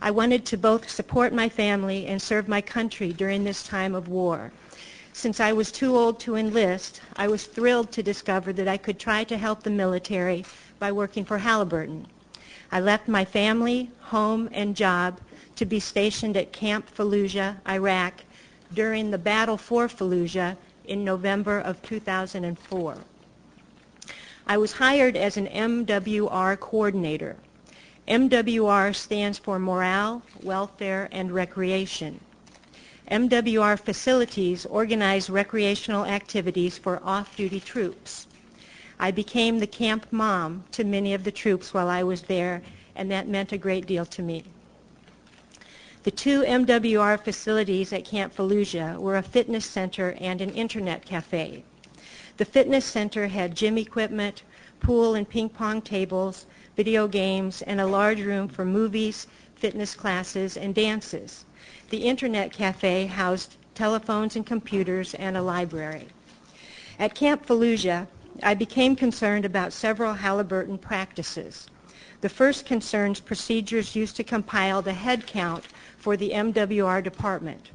I wanted to both support my family and serve my country during this time of war. Since I was too old to enlist, I was thrilled to discover that I could try to help the military by working for Halliburton. I left my family, home, and job to be stationed at Camp Fallujah, Iraq, during the Battle for Fallujah in November of 2004. I was hired as an MWR coordinator. MWR stands for Morale, Welfare, and Recreation. MWR facilities organize recreational activities for off-duty troops. I became the camp mom to many of the troops while I was there, and that meant a great deal to me. The two MWR facilities at Camp Fallujah were a fitness center and an internet cafe. The fitness center had gym equipment, pool and ping pong tables, video games, and a large room for movies, fitness classes, and dances. The internet cafe housed telephones and computers and a library. At Camp Fallujah, I became concerned about several Halliburton practices. The first concerns procedures used to compile the head count for the MWR department.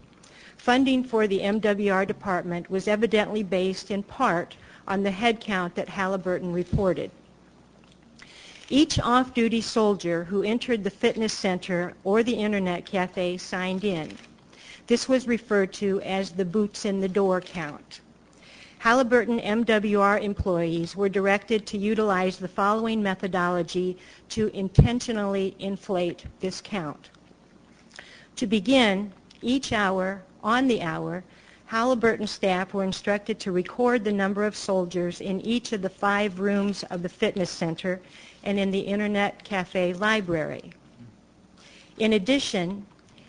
Funding for the MWR department was evidently based in part on the head count that Halliburton reported. Each off-duty soldier who entered the fitness center or the internet cafe signed in. This was referred to as the boots in the door count. Halliburton MWR employees were directed to utilize the following methodology to intentionally inflate this count. To begin, each hour, on the hour, Halliburton staff were instructed to record the number of soldiers in each of the 5 rooms of the fitness center and in the internet cafe library. In addition,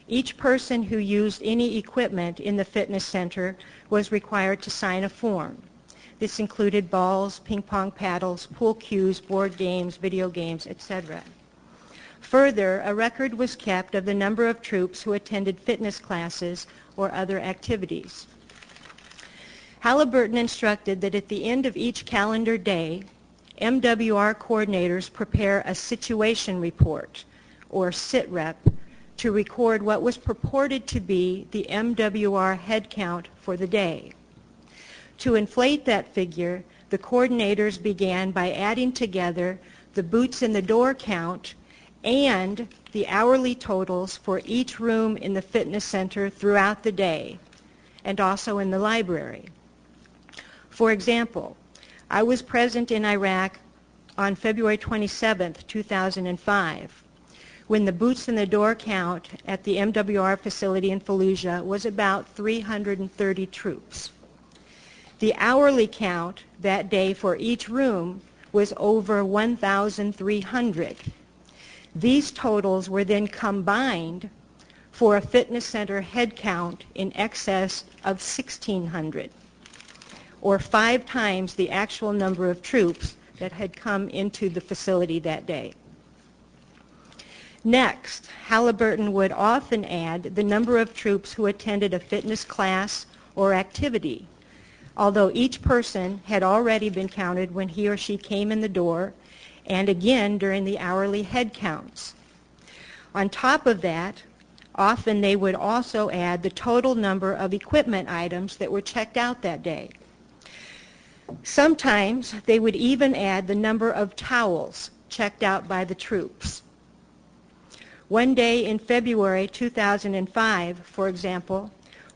each person who used any equipment in the fitness center was required to sign a form. This included balls, ping pong paddles, pool cues, board games, video games, etc. Further, a record was kept of the number of troops who attended fitness classes or other activities. Halliburton instructed that at the end of each calendar day, MWR coordinators prepare a situation report, or SITREP, to record what was purported to be the MWR head count for the day. To inflate that figure, the coordinators began by adding together the boots in the door count and the hourly totals for each room in the fitness center throughout the day, and also in the library. For example, I was present in Iraq on February 27, 2005, when the boots in the door count at the MWR facility in Fallujah was about 330 troops. The hourly count that day for each room was over 1,300. These totals were then combined for a fitness center head count in excess of 1,600, or 5 times the actual number of troops that had come into the facility that day. Next, Halliburton would often add the number of troops who attended a fitness class or activity, although each person had already been counted when he or she came in the door, and again during the hourly head counts. On top of that, often they would also add the total number of equipment items that were checked out that day. Sometimes they would even add the number of towels checked out by the troops. One day in February 2005, for example,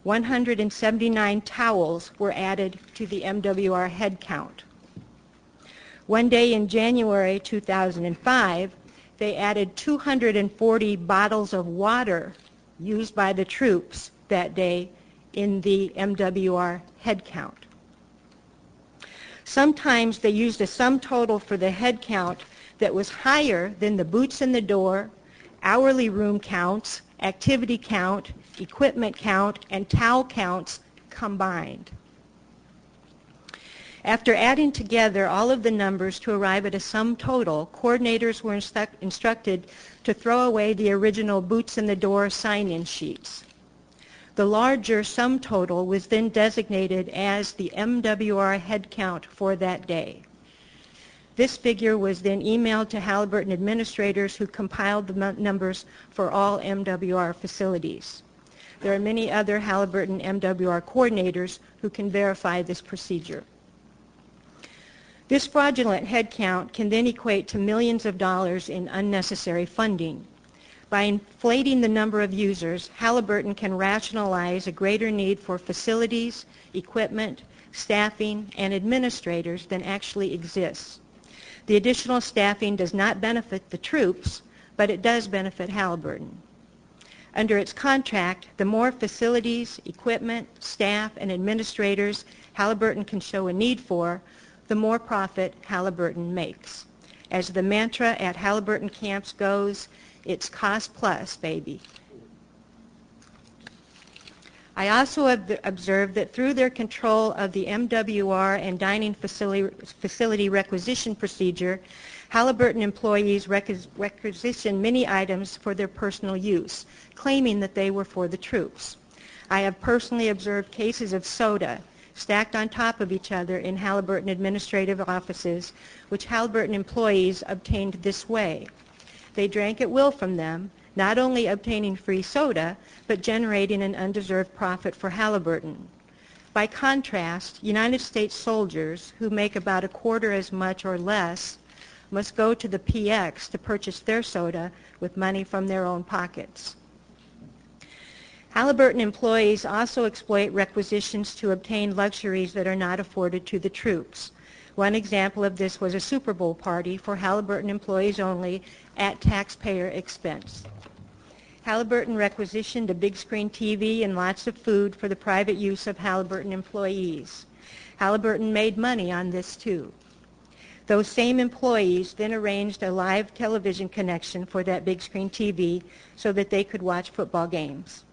179 towels were added to the MWR head count. One day in January 2005, they added 240 bottles of water used by the troops that day in the MWR head count. Sometimes they used a sum total for the head count that was higher than the boots in the door, hourly room counts, activity count, equipment count, and towel counts combined. After adding together all of the numbers to arrive at a sum total, coordinators were instructed to throw away the original boots in the door sign-in sheets. The larger sum total was then designated as the MWR head count for that day. This figure was then emailed to Halliburton administrators who compiled the numbers for all MWR facilities. There are many other Halliburton MWR coordinators who can verify this procedure. This fraudulent headcount can then equate to millions of dollars in unnecessary funding. By inflating the number of users, Halliburton can rationalize a greater need for facilities, equipment, staffing, and administrators than actually exists. The additional staffing does not benefit the troops, but it does benefit Halliburton. Under its contract, the more facilities, equipment, staff, and administrators Halliburton can show a need for, the more profit Halliburton makes. As the mantra at Halliburton camps goes, it's cost plus, baby. I also observed that through their control of the MWR and dining facility requisition procedure, Halliburton employees requisitioned many items for their personal use, claiming that they were for the troops. I have personally observed cases of soda stacked on top of each other in Halliburton administrative offices, which Halliburton employees obtained this way. They drank at will from them, not only obtaining free soda, but generating an undeserved profit for Halliburton. By contrast, United States soldiers, who make about a quarter as much or less, must go to the PX to purchase their soda with money from their own pockets. Halliburton employees also exploit requisitions to obtain luxuries that are not afforded to the troops. One example of this was a Super Bowl party for Halliburton employees only at taxpayer expense. Halliburton requisitioned a big screen TV and lots of food for the private use of Halliburton employees. Halliburton made money on this too. Those same employees then arranged a live television connection for that big screen TV so that they could watch football games.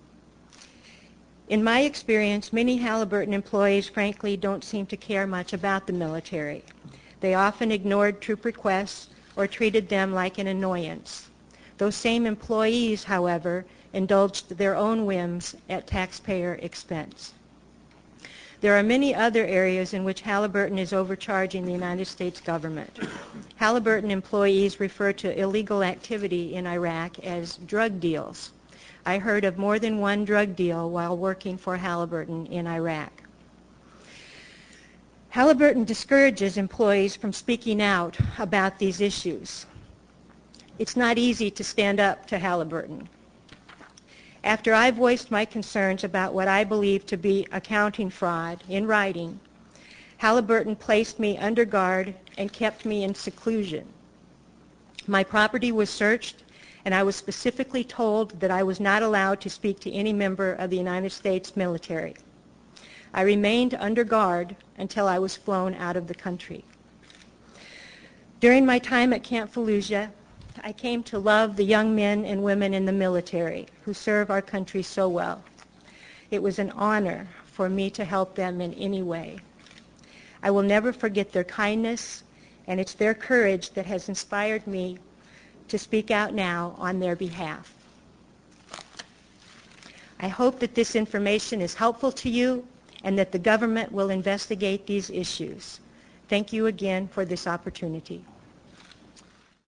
In my experience, many Halliburton employees frankly don't seem to care much about the military. They often ignored troop requests or treated them like an annoyance. Those same employees, however, indulged their own whims at taxpayer expense. There are many other areas in which Halliburton is overcharging the United States government. Halliburton employees refer to illegal activity in Iraq as drug deals. I heard of more than one drug deal while working for Halliburton in Iraq. Halliburton discourages employees from speaking out about these issues. It's not easy to stand up to Halliburton. After I voiced my concerns about what I believe to be accounting fraud in writing, Halliburton placed me under guard and kept me in seclusion. My property was searched, and I was specifically told that I was not allowed to speak to any member of the United States military. I remained under guard until I was flown out of the country. During my time at Camp Fallujah, I came to love the young men and women in the military who serve our country so well. It was an honor for me to help them in any way. I will never forget their kindness, and it's their courage that has inspired me to speak out now on their behalf. I hope that this information is helpful to you and that the government will investigate these issues. Thank you again for this opportunity.